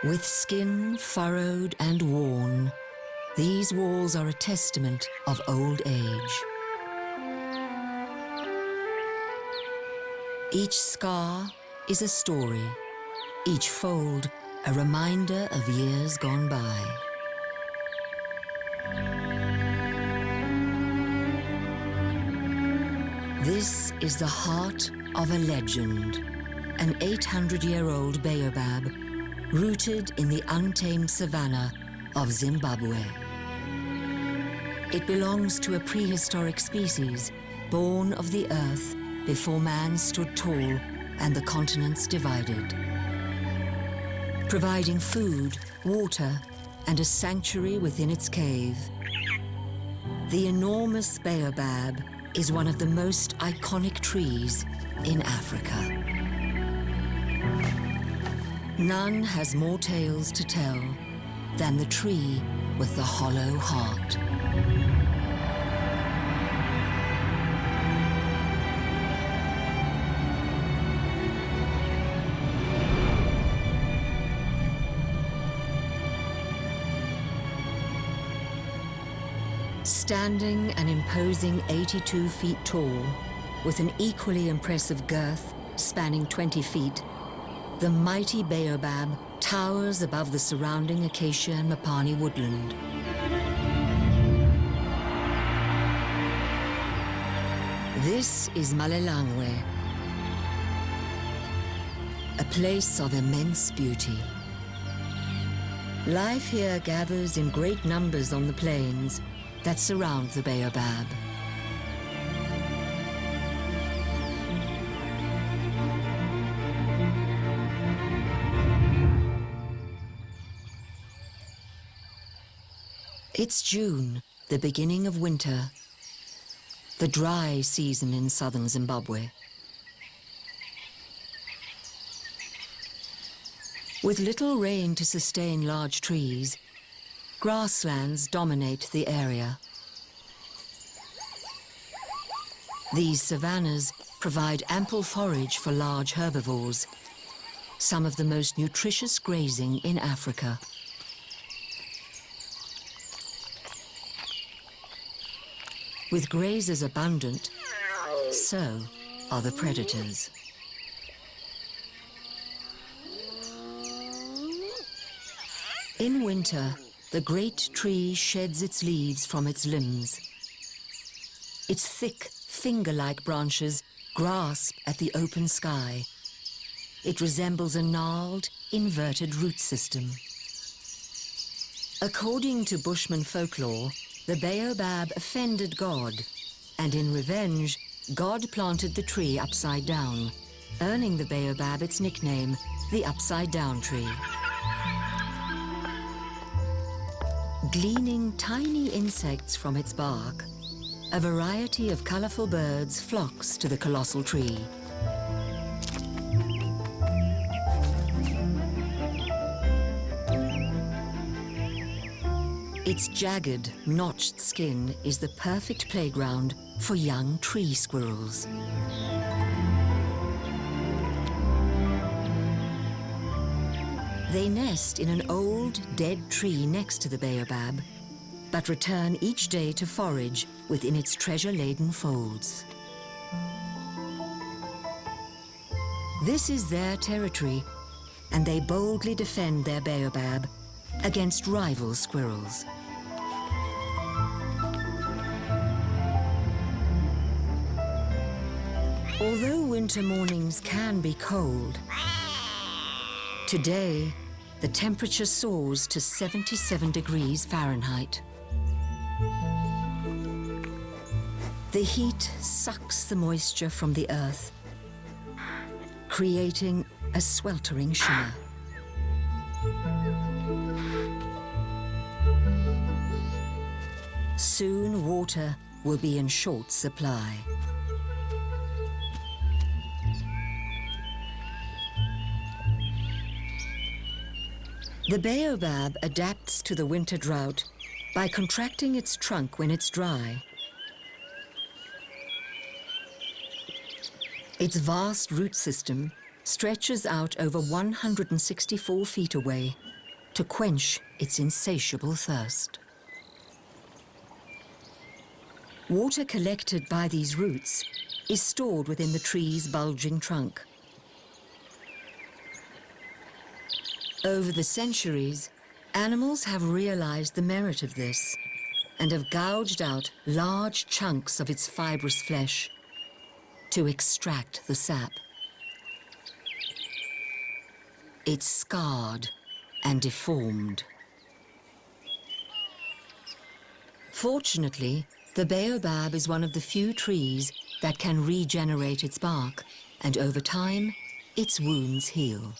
With skin furrowed and worn, these walls are a testament of old age. Each scar is a story, each fold a reminder of years gone by. This is the heart of a legend, an 800-year-old baobab rooted in the untamed savanna of Zimbabwe. It belongs to a prehistoric species born of the earth before man stood tall and the continents divided. Providing food, water, and a sanctuary within its cave, the enormous baobab is one of the most iconic trees in Africa. None has more tales to tell than the tree with the hollow heart. Standing an imposing 82 feet tall, with an equally impressive girth spanning 20 feet, the mighty baobab towers above the surrounding acacia and mapani woodland. This is Malelangwe, a place of immense beauty. Life here gathers in great numbers on the plains that surround the baobab. It's June, the beginning of winter, the dry season in southern Zimbabwe. With little rain to sustain large trees, grasslands dominate the area. These savannas provide ample forage for large herbivores, some of the most nutritious grazing in Africa. With grazers abundant, so are the predators. In winter, the great tree sheds its leaves from its limbs. Its thick, finger-like branches grasp at the open sky. It resembles a gnarled, inverted root system. According to Bushman folklore, the baobab offended God, and in revenge, God planted the tree upside down, earning the baobab its nickname, the upside-down tree. Gleaning tiny insects from its bark, a variety of colorful birds flocks to the colossal tree. Its jagged, notched skin is the perfect playground for young tree squirrels. They nest in an old, dead tree next to the baobab, but return each day to forage within its treasure-laden folds. This is their territory, and they boldly defend their baobab against rival squirrels. Although winter mornings can be cold, today the temperature soars to 77 degrees Fahrenheit. The heat sucks the moisture from the earth, creating a sweltering shimmer. Soon water will be in short supply. The baobab adapts to the winter drought by contracting its trunk when it's dry. Its vast root system stretches out over 164 feet away, to quench its insatiable thirst. Water collected by these roots is stored within the tree's bulging trunk. Over the centuries, animals have realized the merit of this and have gouged out large chunks of its fibrous flesh to extract the sap. It's scarred and deformed. Fortunately, the baobab is one of the few trees that can regenerate its bark, and over time, its wounds heal.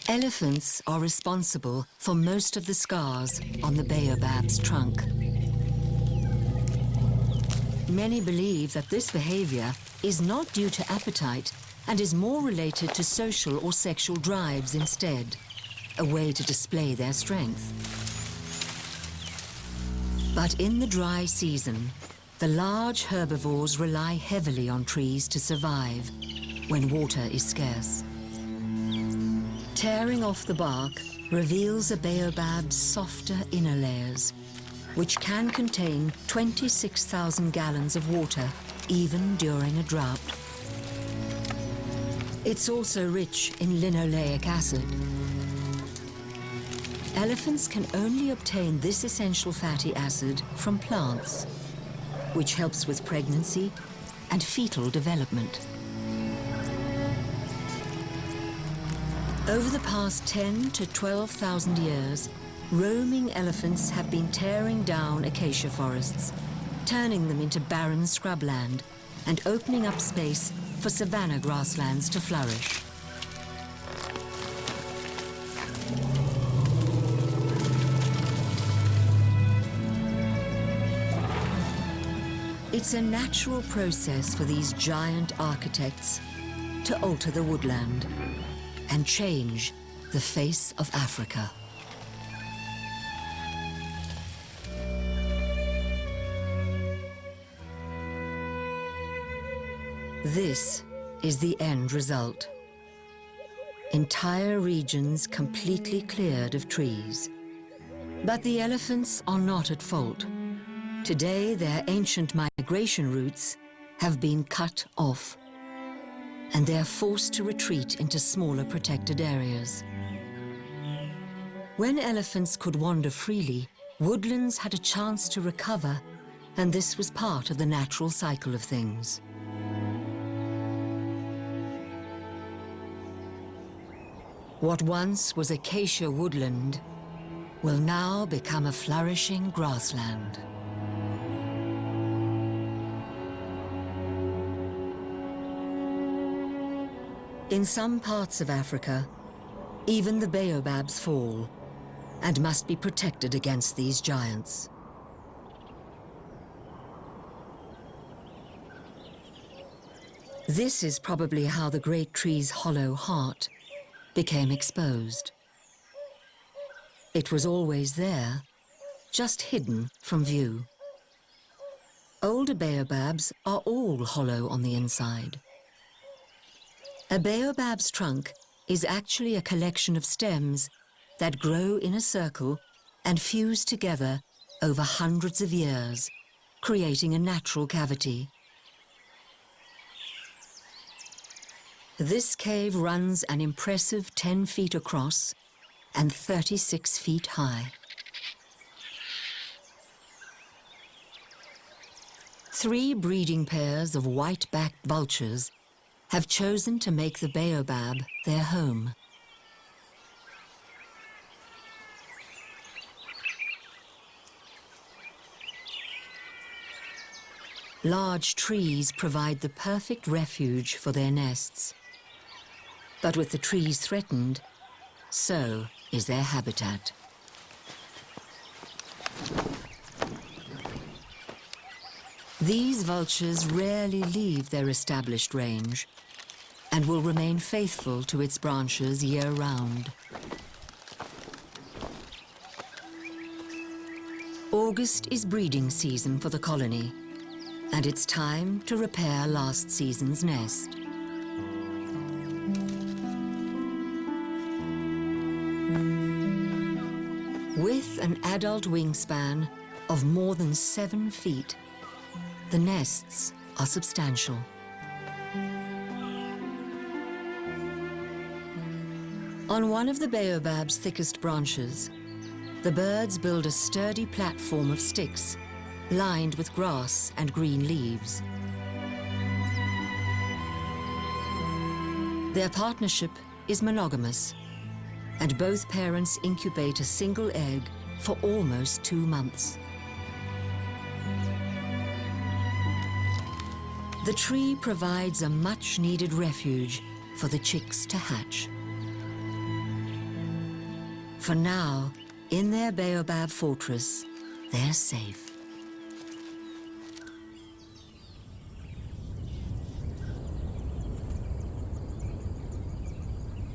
Elephants are responsible for most of the scars on the baobab's trunk. Many believe that this behavior is not due to appetite and is more related to social or sexual drives instead, a way to display their strength. But in the dry season, the large herbivores rely heavily on trees to survive when water is scarce. Tearing off the bark reveals a baobab's softer inner layers, which can contain 26,000 gallons of water even during a drought. It's also rich in linoleic acid. Elephants can only obtain this essential fatty acid from plants, which helps with pregnancy and fetal development. Over the past 10 to 12,000 years, roaming elephants have been tearing down acacia forests, turning them into barren scrubland and opening up space for savanna grasslands to flourish. It's a natural process for these giant architects to alter the woodland and change the face of Africa. This is the end result. Entire regions completely cleared of trees. But the elephants are not at fault. Today, their ancient migration routes have been cut off, and they are forced to retreat into smaller protected areas. When elephants could wander freely, woodlands had a chance to recover, and this was part of the natural cycle of things. What once was acacia woodland will now become a flourishing grassland. In some parts of Africa, even the baobabs fall and must be protected against these giants. This is probably how the great tree's hollow heart became exposed. It was always there, just hidden from view. Older baobabs are all hollow on the inside. A baobab's trunk is actually a collection of stems that grow in a circle and fuse together over hundreds of years, creating a natural cavity. This cave runs an impressive 10 feet across and 36 feet high. 3 breeding pairs of white-backed vultures have chosen to make the baobab their home. Large trees provide the perfect refuge for their nests. But with the trees threatened, so is their habitat. These vultures rarely leave their established range and will remain faithful to its branches year-round. August is breeding season for the colony, and it's time to repair last season's nest. an adult wingspan of more than 7 feet, the nests are substantial. On one of the baobab's thickest branches, the birds build a sturdy platform of sticks lined with grass and green leaves. Their partnership is monogamous, and both parents incubate a single egg for almost 2 months. The tree provides a much-needed refuge for the chicks to hatch. For now, in their baobab fortress, they're safe.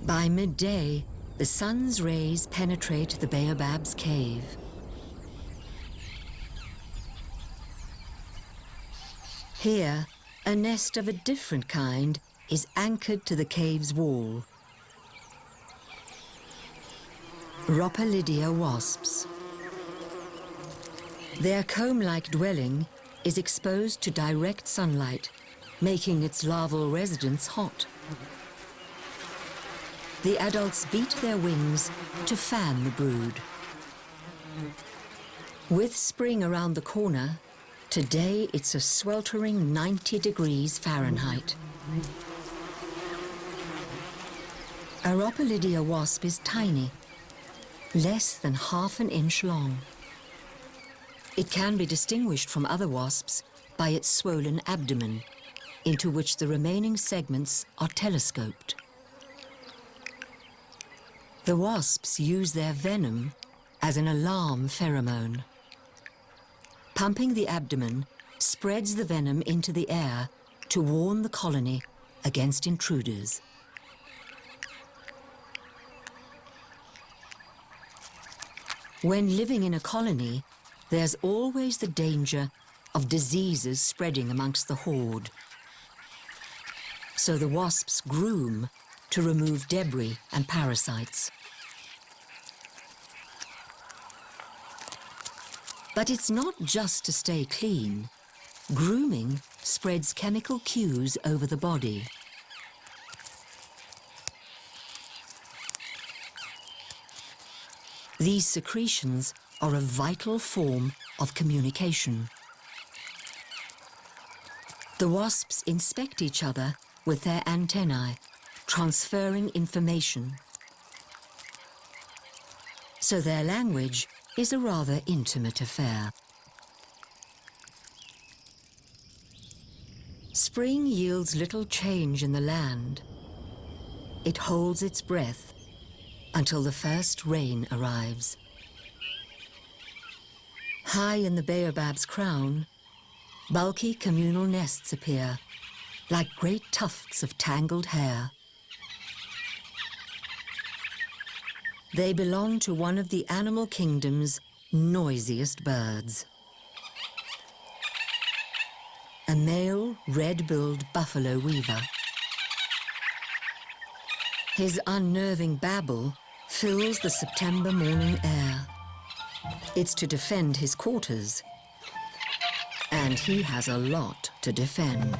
By midday, the sun's rays penetrate the baobab's cave. Here, a nest of a different kind is anchored to the cave's wall. Rhopalidia wasps. Their comb-like dwelling is exposed to direct sunlight, making its larval residence hot. The adults beat their wings to fan the brood. With spring around the corner, today it's a sweltering 90 degrees Fahrenheit. A Rhopalidia wasp is tiny, less than ½ an inch long. It can be distinguished from other wasps by its swollen abdomen, into which the remaining segments are telescoped. The wasps use their venom as an alarm pheromone. Pumping the abdomen spreads the venom into the air to warn the colony against intruders. When living in a colony, there's always the danger of diseases spreading amongst the horde. So the wasps groom to remove debris and parasites. But it's not just to stay clean. Grooming spreads chemical cues over the body. These secretions are a vital form of communication. The wasps inspect each other with their antennae, transferring information. So their language is a rather intimate affair. Spring yields little change in the land. It holds its breath until the first rain arrives. High in the baobab's crown, bulky communal nests appear, like great tufts of tangled hair. They belong to one of the animal kingdom's noisiest birds. A male red-billed buffalo weaver. His unnerving babble fills the September morning air. It's to defend his quarters. And he has a lot to defend.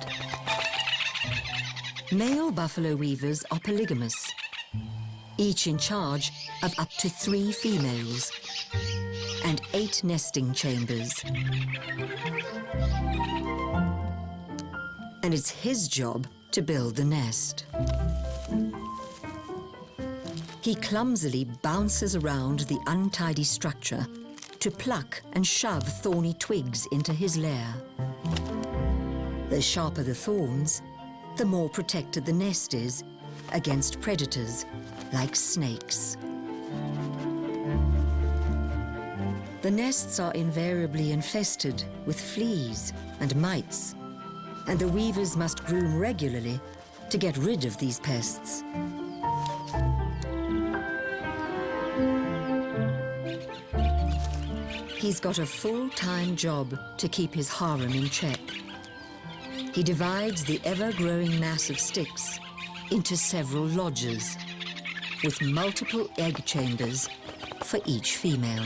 Male buffalo weavers are polygamous, each in charge of up to 3 females and 8 nesting chambers. And it's his job to build the nest. He clumsily bounces around the untidy structure to pluck and shove thorny twigs into his lair. The sharper the thorns, the more protected the nest is against predators like snakes. The nests are invariably infested with fleas and mites, and the weavers must groom regularly to get rid of these pests. He's got a full-time job to keep his harem in check. He divides the ever-growing mass of sticks into several lodges, with multiple egg chambers for each female.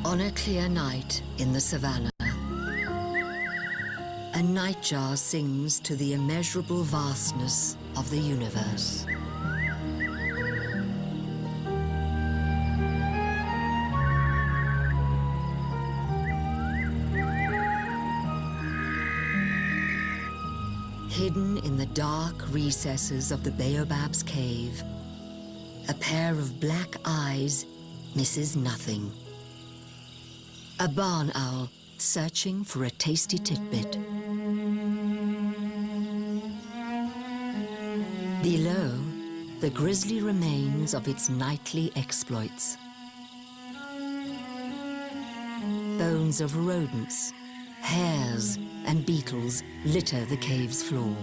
On a clear night in the savannah, a nightjar sings to the immeasurable vastness of the universe. Hidden in the dark recesses of the baobab's cave, a pair of black eyes misses nothing. A barn owl searching for a tasty tidbit. Below, the grisly remains of its nightly exploits. Bones of rodents, hares, and beetles litter the cave's floor.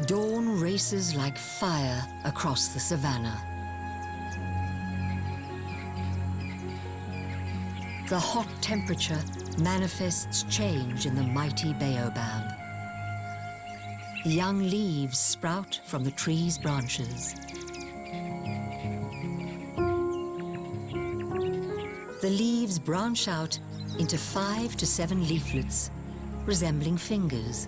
Dawn races like fire across the savannah. The hot temperature manifests change in the mighty baobab. Young leaves sprout from the tree's branches. The leaves branch out into 5 to 7 leaflets, resembling fingers.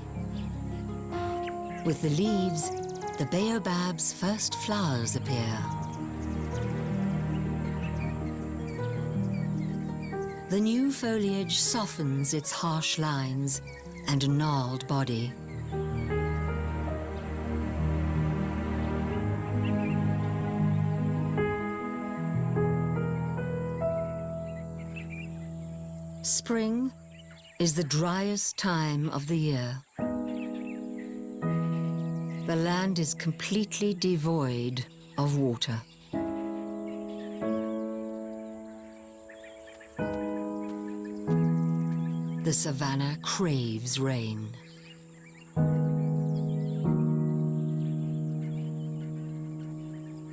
With the leaves, the baobab's first flowers appear. The new foliage softens its harsh lines and gnarled body. Spring is the driest time of the year. The land is completely devoid of water. The savannah craves rain.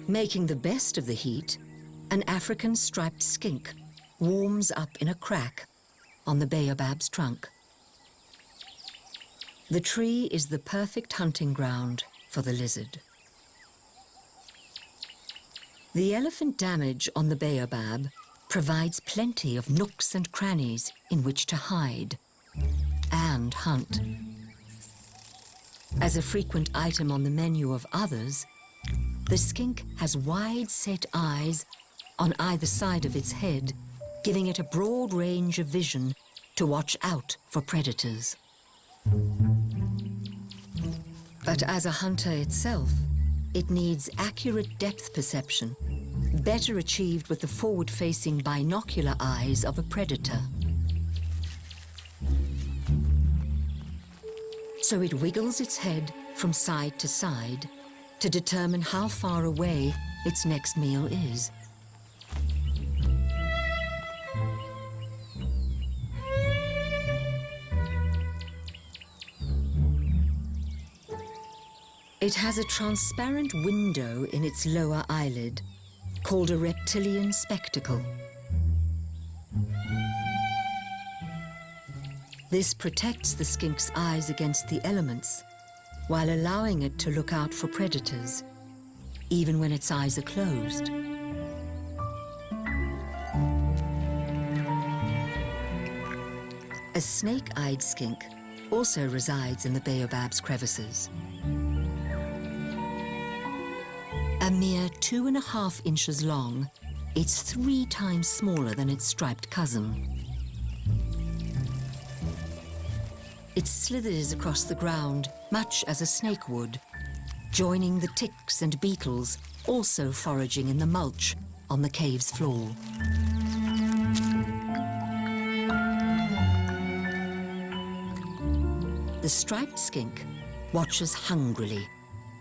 Making the best of the heat, an African striped skink warms up in a crack on the baobab's trunk. The tree is the perfect hunting ground for the lizard. The elephant damage on the baobab provides plenty of nooks and crannies in which to hide and hunt. As a frequent item on the menu of others, the skink has wide-set eyes on either side of its head, giving it a broad range of vision to watch out for predators. But as a hunter itself, it needs accurate depth perception, better achieved with the forward-facing binocular eyes of a predator. So it wiggles its head from side to side to determine how far away its next meal is. It has a transparent window in its lower eyelid, called a reptilian spectacle. This protects the skink's eyes against the elements, while allowing it to look out for predators, even when its eyes are closed. A snake-eyed skink also resides in the baobab's crevices. A mere 2.5 inches long, it's 3 times smaller than its striped cousin. It slithers across the ground, much as a snake would, joining the ticks and beetles also foraging in the mulch on the cave's floor. The striped skink watches hungrily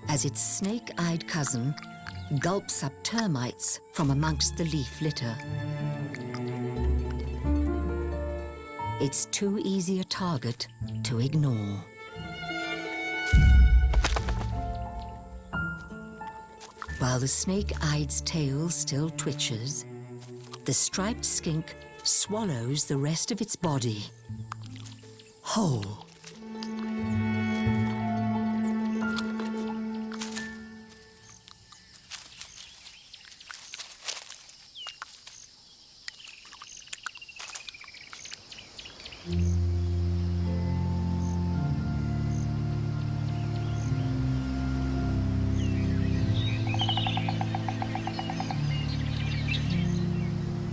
as its snake-eyed cousin gulps up termites from amongst the leaf litter. It's too easy a target to ignore. While the snake-eyed's tail still twitches, the striped skink swallows the rest of its body whole.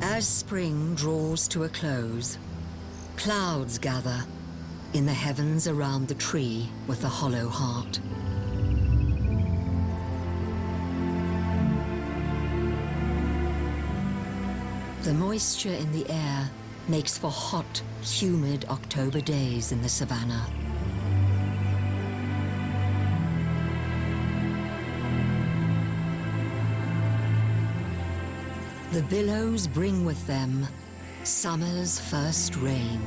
As spring draws to a close, clouds gather in the heavens around the tree with the hollow heart. The moisture in the air makes for hot, humid October days in the savannah. The billows bring with them summer's first rain.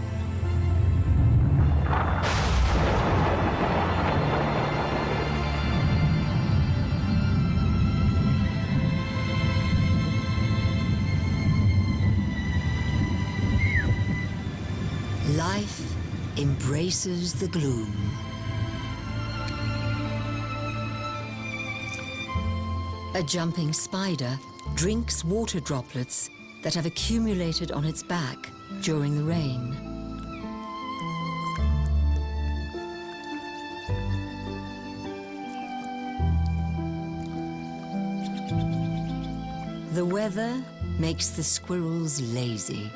Life embraces the gloom. A jumping spider drinks water droplets that have accumulated on its back during the rain. The weather makes the squirrels lazy.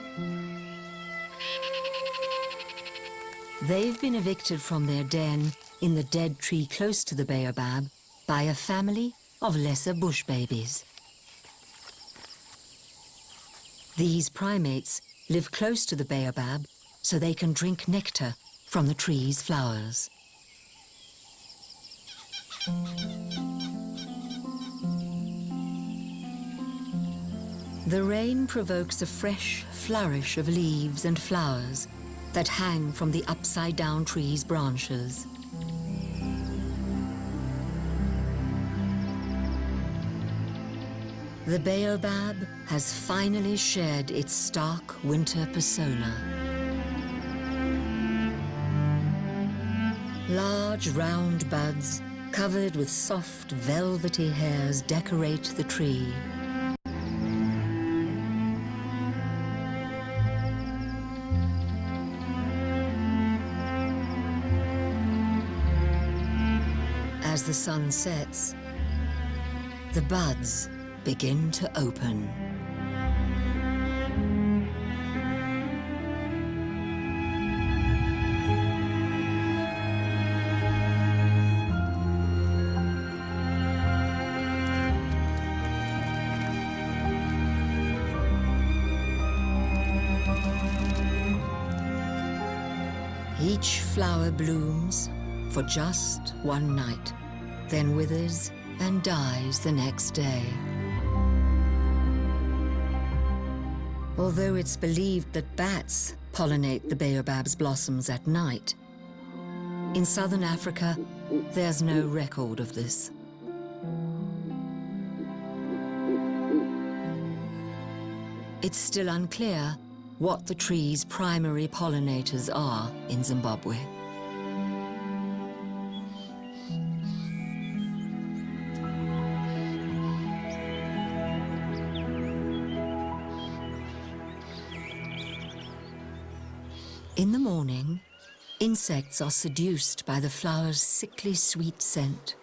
They've been evicted from their den in the dead tree close to the baobab by a family of lesser bush babies. These primates live close to the baobab so they can drink nectar from the tree's flowers. The rain provokes a fresh flourish of leaves and flowers that hang from the upside-down tree's branches. The baobab has finally shed its stark winter persona. Large round buds covered with soft velvety hairs decorate the tree. As the sun sets, the buds begin to open. Each flower blooms for just one night, then withers and dies the next day. Although it's believed that bats pollinate the baobab's blossoms at night, in southern Africa, there's no record of this. It's still unclear what the tree's primary pollinators are in Zimbabwe. In the morning, insects are seduced by the flower's sickly sweet scent.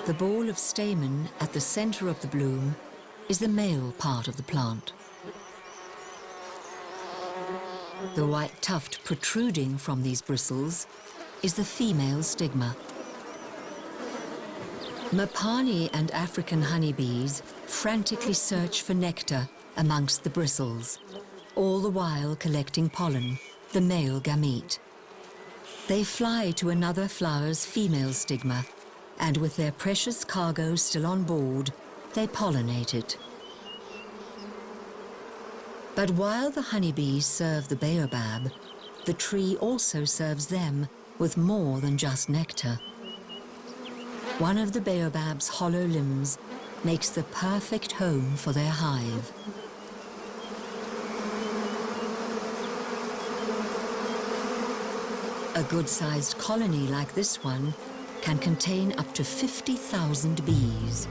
The ball of stamen at the center of the bloom is the male part of the plant. The white tuft protruding from these bristles is the female stigma. Mapani and African honeybees frantically search for nectar amongst the bristles, all the while collecting pollen, the male gamete. They fly to another flower's female stigma, and with their precious cargo still on board, they pollinate it. But while the honeybees serve the baobab, the tree also serves them with more than just nectar. One of the baobab's hollow limbs makes the perfect home for their hive. A good-sized colony like this one can contain up to 50,000 bees.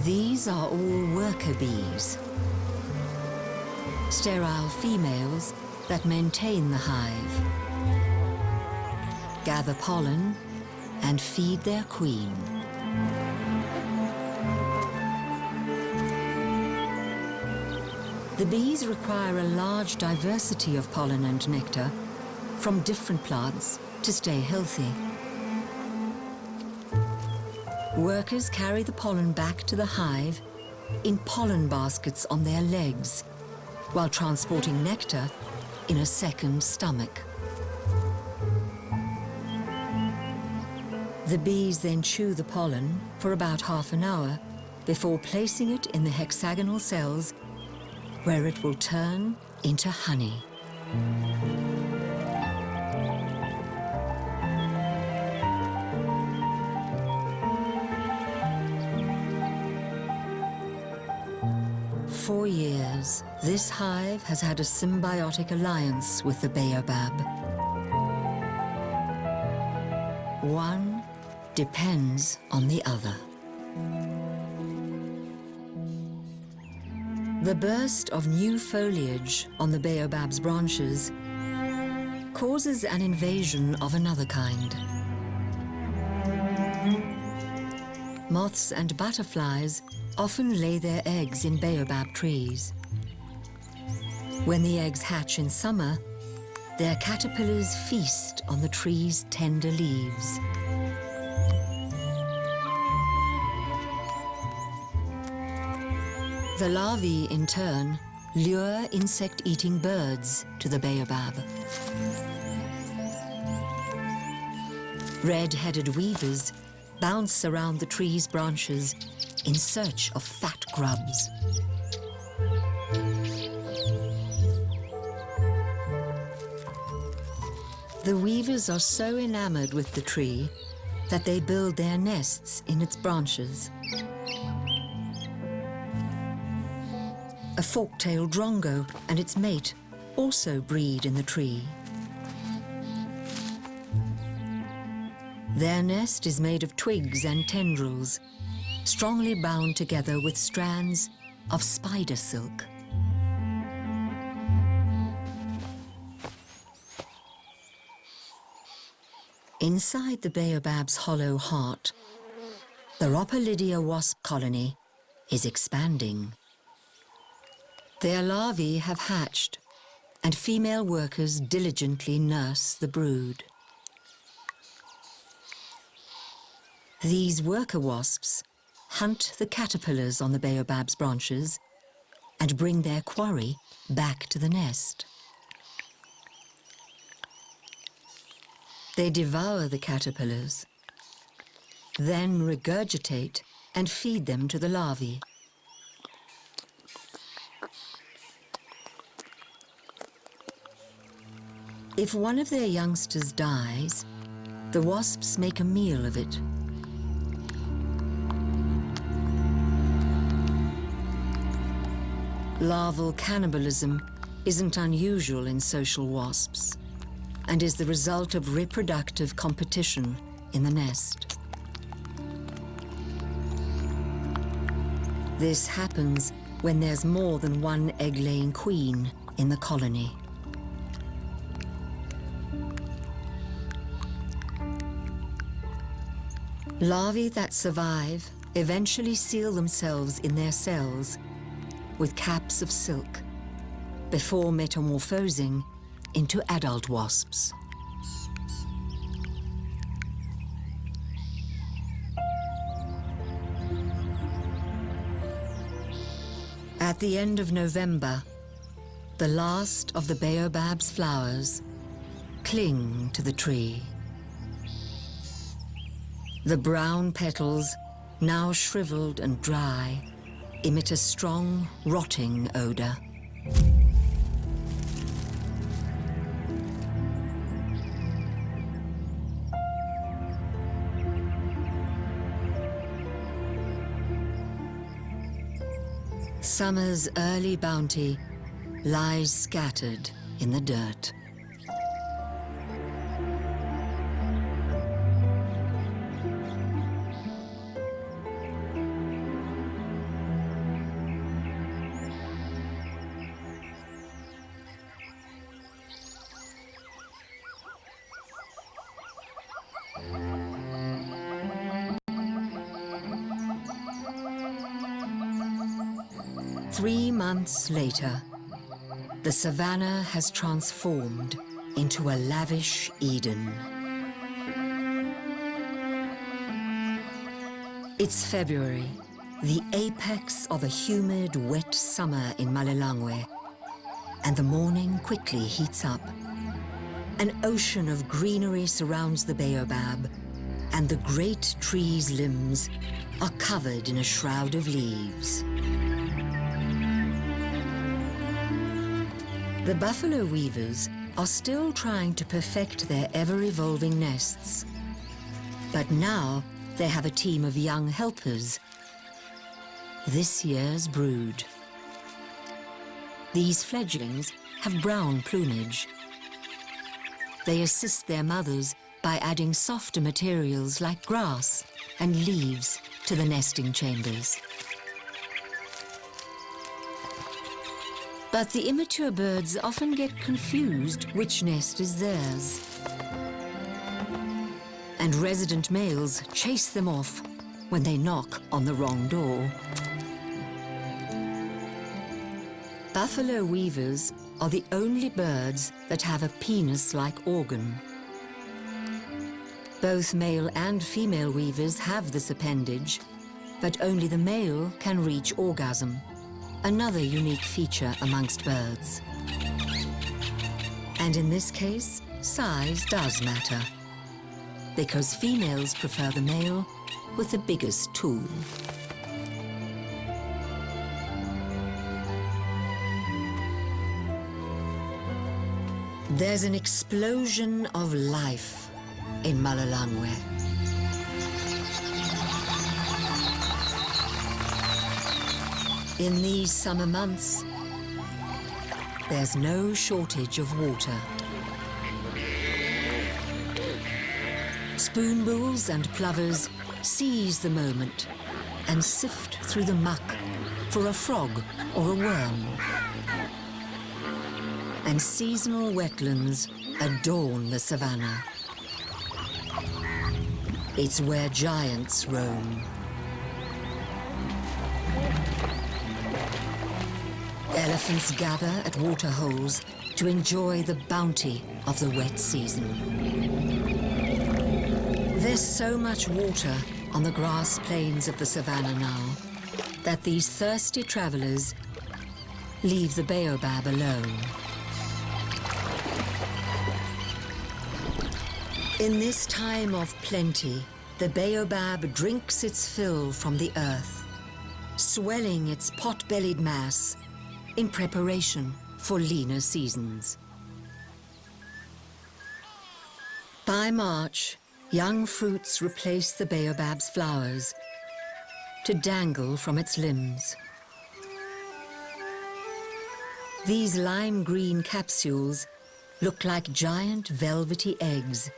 These are all worker bees, sterile females that maintain the hive, gather pollen, and feed their queen. The bees require a large diversity of pollen and nectar from different plants to stay healthy. Workers carry the pollen back to the hive in pollen baskets on their legs, while transporting nectar in a second stomach. The bees then chew the pollen for about half an hour before placing it in the hexagonal cells, where it will turn into honey. For years, this hive has had a symbiotic alliance with the baobab. One depends on the other. The burst of new foliage on the baobab's branches causes an invasion of another kind. Moths and butterflies often lay their eggs in baobab trees. When the eggs hatch in summer, their caterpillars feast on the tree's tender leaves. The larvae, in turn, lure insect-eating birds to the baobab. Red-headed weavers bounce around the tree's branches in search of fat grubs. The weavers are so enamored with the tree that they build their nests in its branches. A fork-tailed drongo and its mate also breed in the tree. Their nest is made of twigs and tendrils, strongly bound together with strands of spider silk. Inside the baobab's hollow heart, the Rhopalidia wasp colony is expanding. Their larvae have hatched, and female workers diligently nurse the brood. These worker wasps hunt the caterpillars on the baobab's branches and bring their quarry back to the nest. They devour the caterpillars, then regurgitate and feed them to the larvae. If one of their youngsters dies, the wasps make a meal of it. Larval cannibalism isn't unusual in social wasps and is the result of reproductive competition in the nest. This happens when there's more than one egg-laying queen in the colony. Larvae that survive eventually seal themselves in their cells with caps of silk, before metamorphosing into adult wasps. At the end of November, the last of the baobab's flowers cling to the tree. The brown petals, now shriveled and dry, emit a strong, rotting odor. Summer's early bounty lies scattered in the dirt. Three months later, the savannah has transformed into a lavish Eden. It's February, the apex of a humid, wet summer in Malelangwe, and the morning quickly heats up. An ocean of greenery surrounds the baobab, and the great tree's limbs are covered in a shroud of leaves. The buffalo weavers are still trying to perfect their ever-evolving nests. But now they have a team of young helpers, this year's brood. These fledglings have brown plumage. They assist their mothers by adding softer materials like grass and leaves to the nesting chambers. But the immature birds often get confused which nest is theirs. And resident males chase them off when they knock on the wrong door. Buffalo weavers are the only birds that have a penis-like organ. Both male and female weavers have this appendage, but only the male can reach orgasm, another unique feature amongst birds. And in this case, size does matter, because females prefer the male with the biggest tool. There's an explosion of life in Malelangwe. In these summer months, there's no shortage of water. Spoonbills and plovers seize the moment and sift through the muck for a frog or a worm. And seasonal wetlands adorn the savannah. It's where giants roam. Elephants gather at waterholes to enjoy the bounty of the wet season. There's so much water on the grass plains of the savannah now that these thirsty travelers leave the baobab alone. In this time of plenty, the baobab drinks its fill from the earth, swelling its pot-bellied mass in preparation for leaner seasons. By March, young fruits replace the baobab's flowers to dangle from its limbs. These lime green capsules look like giant velvety eggs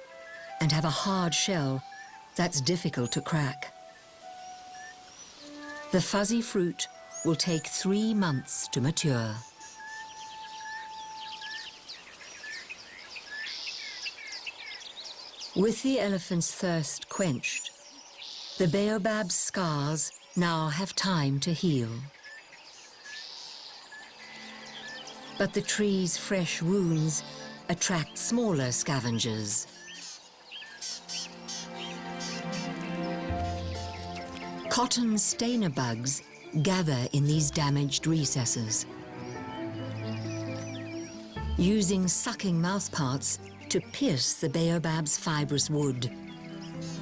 and have a hard shell that's difficult to crack. The fuzzy fruit will take 3 months to mature. With the elephant's thirst quenched, the baobab's scars now have time to heal. But the tree's fresh wounds attract smaller scavengers. Cotton stainer bugs gather in these damaged recesses, using sucking mouthparts to pierce the baobab's fibrous wood.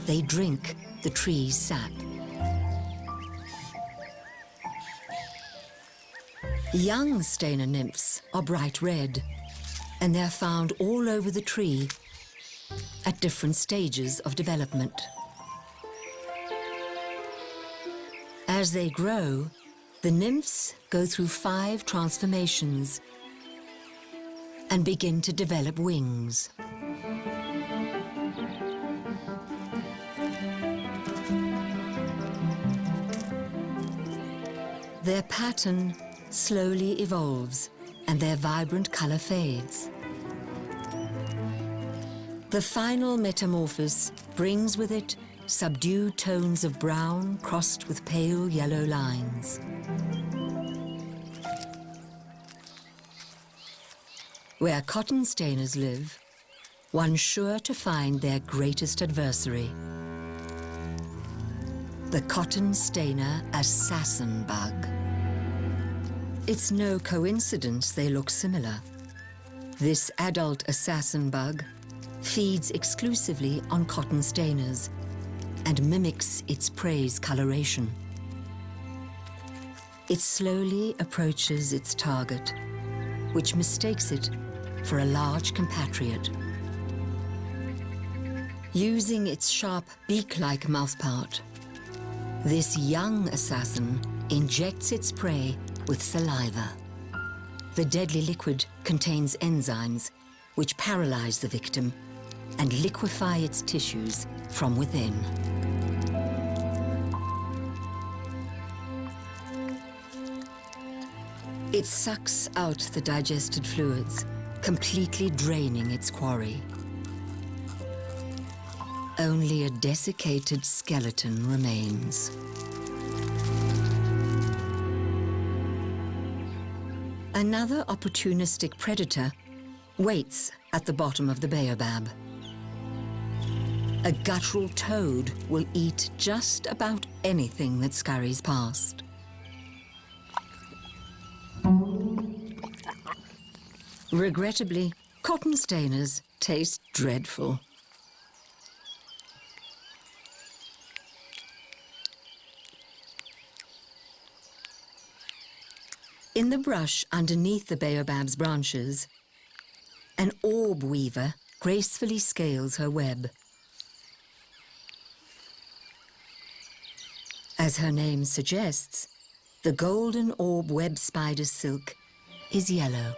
They drink the tree's sap. Young stainer nymphs are bright red, and they're found all over the tree at different stages of development. As they grow, the nymphs go through 5 transformations and begin to develop wings. Their pattern slowly evolves and their vibrant color fades. The final metamorphosis brings with it subdued tones of brown crossed with pale yellow lines. Where cotton stainers live, one's sure to find their greatest adversary, the cotton stainer assassin bug. It's no coincidence they look similar. This adult assassin bug feeds exclusively on cotton stainers and mimics its prey's coloration. It slowly approaches its target, which mistakes it for a large compatriot. Using its sharp beak-like mouthpart, this young assassin injects its prey with saliva. The deadly liquid contains enzymes which paralyze the victim and liquefy its tissues from within. It sucks out the digested fluids, completely draining its quarry. Only a desiccated skeleton remains. Another opportunistic predator waits at the bottom of the baobab. A guttural toad will eat just about anything that scurries past. Regrettably, cotton stainers taste dreadful. In the brush underneath the baobab's branches, an orb weaver gracefully scales her web. As her name suggests, the golden orb web spider's silk is yellow.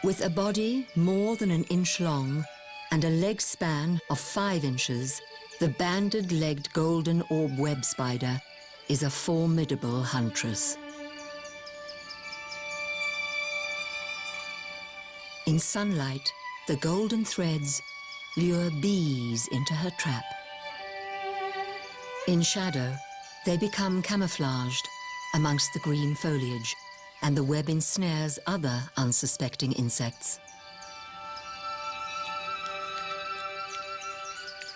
With a body more than an inch long and a leg span of 5 inches, the banded-legged golden orb web spider is a formidable huntress. In sunlight, the golden threads lure bees into her trap. In shadow, they become camouflaged amongst the green foliage, and the web ensnares other unsuspecting insects.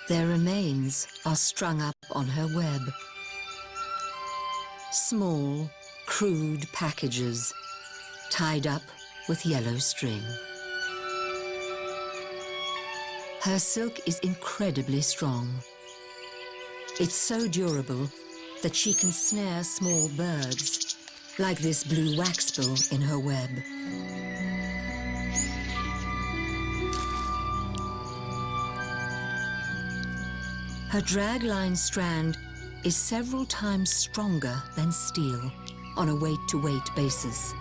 Their remains are strung up on her web. Small, crude packages tied up with yellow string. Her silk is incredibly strong. It's so durable that she can snare small birds, like this blue waxbill in her web. Her dragline strand is several times stronger than steel on a weight-to-weight basis.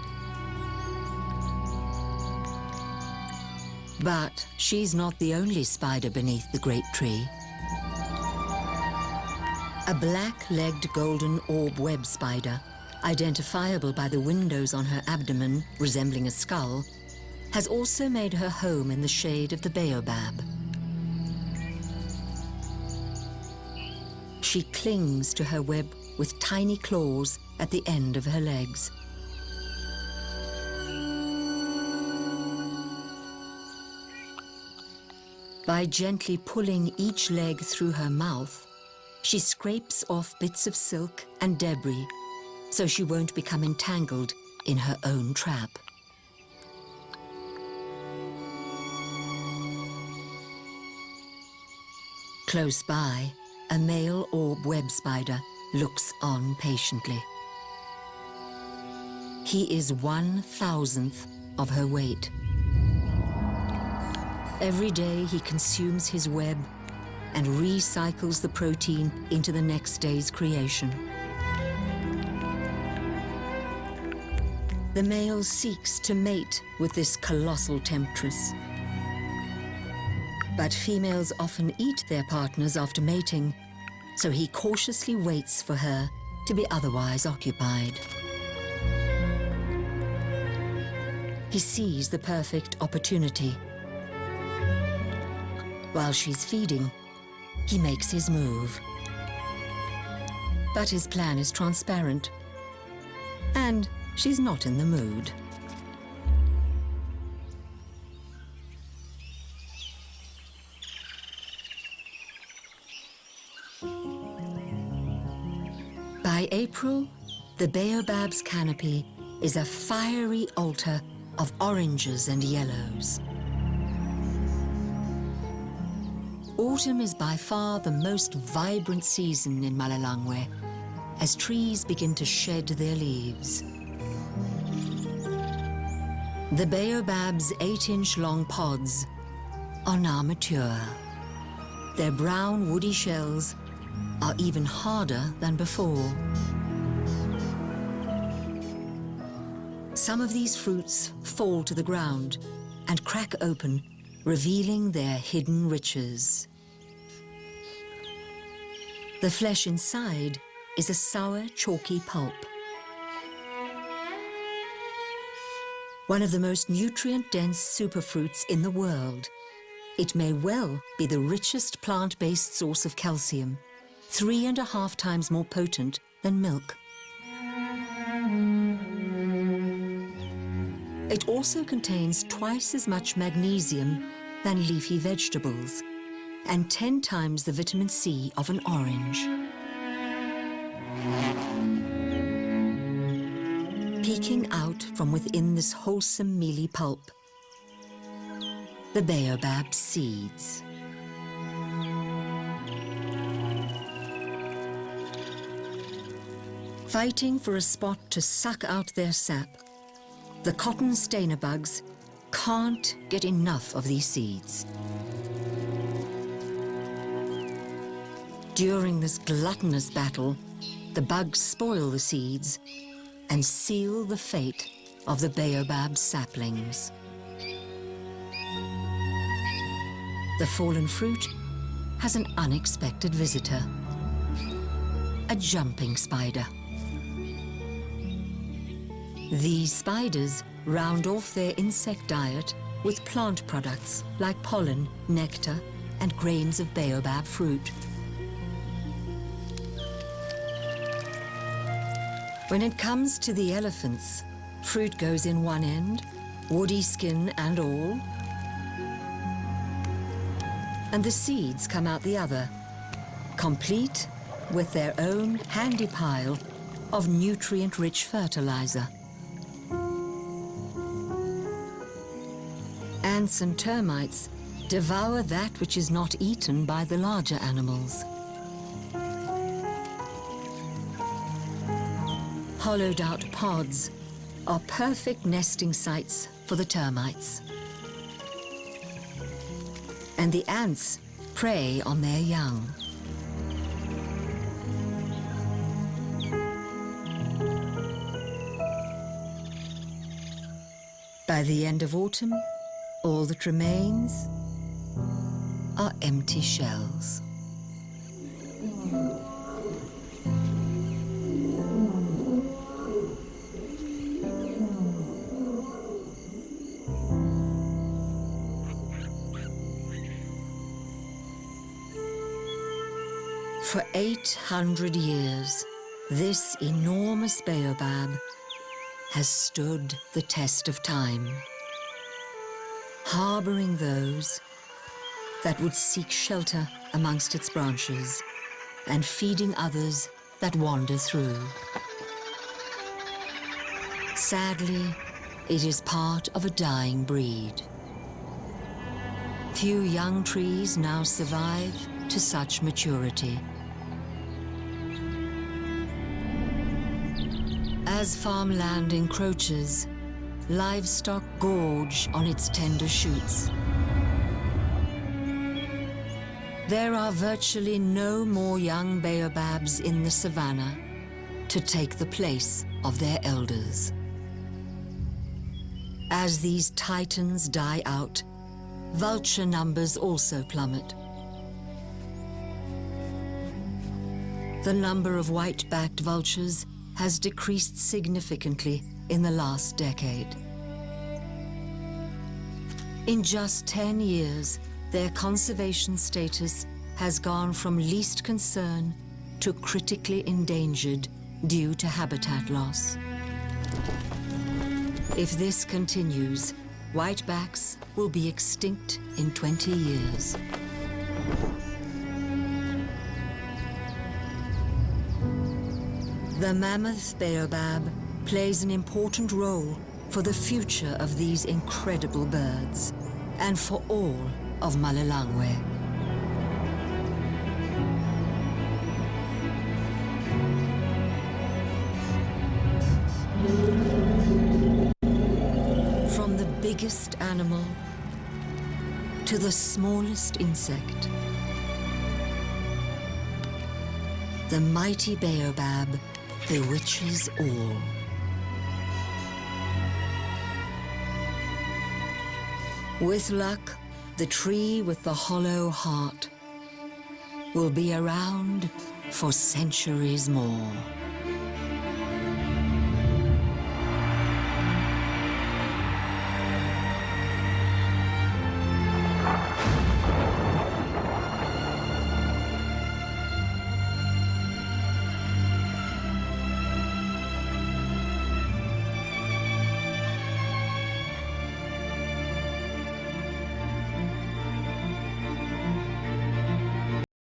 But she's not the only spider beneath the great tree. A black-legged golden orb web spider, identifiable by the windows on her abdomen resembling a skull, has also made her home in the shade of the baobab. She clings to her web with tiny claws at the end of her legs. By gently pulling each leg through her mouth, she scrapes off bits of silk and debris so she won't become entangled in her own trap. Close by, a male orb web spider looks on patiently. He is 1/1000th of her weight. Every day he consumes his web and recycles the protein into the next day's creation. The male seeks to mate with this colossal temptress. But females often eat their partners after mating, so he cautiously waits for her to be otherwise occupied. He sees the perfect opportunity. While she's feeding, he makes his move. But his plan is transparent, and she's not in the mood. By April, the baobab's canopy is a fiery altar of oranges and yellows. Autumn is by far the most vibrant season in Malalangwe, as trees begin to shed their leaves. The baobab's 8-inch long pods are now mature. Their brown woody shells are even harder than before. Some of these fruits fall to the ground and crack open, revealing their hidden riches. The flesh inside is a sour, chalky pulp. One of the most nutrient-dense superfruits in the world, it may well be the richest plant-based source of calcium, 3.5 times more potent than milk. It also contains twice as much magnesium than leafy vegetables, and 10 times the vitamin C of an orange. Peeking out from within this wholesome mealy pulp, the baobab seeds. Fighting for a spot to suck out their sap, the cotton stainer bugs can't get enough of these seeds. During this gluttonous battle, the bugs spoil the seeds and seal the fate of the baobab saplings. The fallen fruit has an unexpected visitor, a jumping spider. These spiders round off their insect diet with plant products like pollen, nectar, and grains of baobab fruit. When it comes to the elephants, fruit goes in one end, woody skin and all, and the seeds come out the other, complete with their own handy pile of nutrient-rich fertilizer. Ants and termites devour that which is not eaten by the larger animals. Hollowed-out pods are perfect nesting sites for the termites. And the ants prey on their young. By the end of autumn, all that remains are empty shells. For 800 years, this enormous baobab has stood the test of time, harboring those that would seek shelter amongst its branches and feeding others that wander through. Sadly, it is part of a dying breed. Few young trees now survive to such maturity. As farmland encroaches, livestock gorge on its tender shoots. There are virtually no more young baobabs in the savanna to take the place of their elders. As these titans die out, vulture numbers also plummet. The number of white-backed vultures has decreased significantly in the last decade. In just 10 years, their conservation status has gone from least concern to critically endangered due to habitat loss. If this continues, whitebacks will be extinct in 20 years. The mammoth baobab plays an important role for the future of these incredible birds and for all of Malelangwe. From the biggest animal to the smallest insect, the mighty baobab bewitches all. With luck, the tree with the hollow heart will be around for centuries more.